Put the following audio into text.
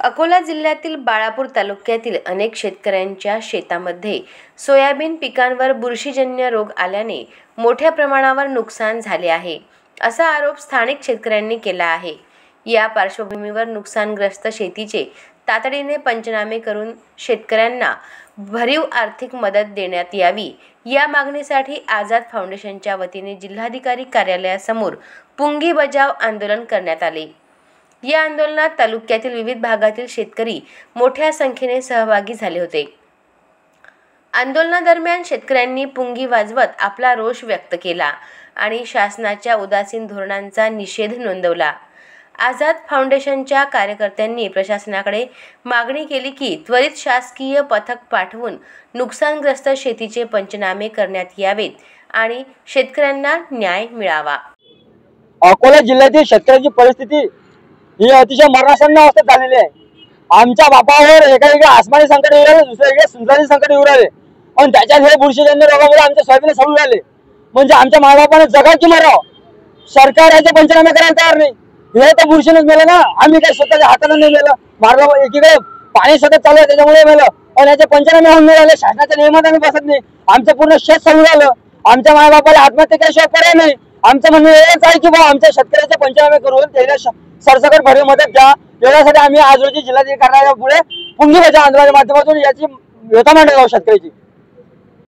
अकोला जिल्ह्यातील बाळापूर तालुक्यातील अनेक शेतकऱ्यांच्या शेतामध्ये सोयाबीन पिकांवर बुरशीजन्य रोग आल्याने मोठ्या प्रमाणावर नुकसान झाले आहे, असा आरोप स्थानिक शेतकऱ्यांनी केला आहे। या पार्श्वभूमीवर नुकसानग्रस्त शेतीचे तातडीने पंचनामे करून शेतकऱ्यांना भरीव आर्थिक मदत देण्यात यावी, या मागणीसाठी आझाद फाउंडेशनच्या वतीने जिल्हाधिकारी कार्यालयासमोर पुंगी बजाव आंदोलन करण्यात आले। या आंदोलनात तालुक्यातील विविध भागातील शेतकरी मोठ्या संख्येने सहभागी झाले होते। आंदोलनादरम्यान शेतकऱ्यांनी पुंगी वाजवत आपला रोष व्यक्त केला आणि शासनाच्या उदासीन धोरणांचा निषेध नोंदवला। आझाद फाउंडेशनच्या कार्यकर्त्यांनी प्रशासनाकडे मागणी केली की त्वरित शासकीय पथक पाठवून नुकसानग्रस्त शेतीचे पंचनामे करण्यात यावेत आणि शेतकऱ्यांना न्याय मिळावा। अकोला जिल्ह्यातील शेतकऱ्यांची परिस्थिती ही अतिशय मरणासन्न अवस्थेत झालेली आहे। आमच्या बापावर एका आसमानी संकट येऊ राहिले, दुसऱ्या सुंदरी संकट येऊ राहिले आणि त्याच्यात हे बुरशीजन्य रोगामुळे आमच्या सोयाबीन सडून राहिले। म्हणजे आमच्या मायबापाने जगा की मराव, सरकार याचे पंचनामे करायला तयार नाही। हे तर बुरशीनेच मेलं ना, आम्ही काही स्वतःच्या हाताने नाही मेलं। मारलं एकीकडे पाणी सतत चालू आहे त्याच्यामुळे मेलं आणि याचे पंचनामे होऊन नाही राहिले। शासनाच्या नियमात आम्ही बसत नाही, आमचं पूर्ण शेत सडून राहिलं। आमच्या मायबापाला आत्महत्या केल्याशिवाय पर्याय नाही। आमचं म्हणणं हेच आहे की बा आमच्या शेतकऱ्याचे पंचनामे करून त्याला सरसकट भरीव मदत द्या। यासाठी आम्ही आज रोजी जिल्हाधिकारी कार्यालयापुढे पुंगी बजाव आंदोलनाच्या माध्यमातून याची व्यथा मांडत आहोत शेतकऱ्याची।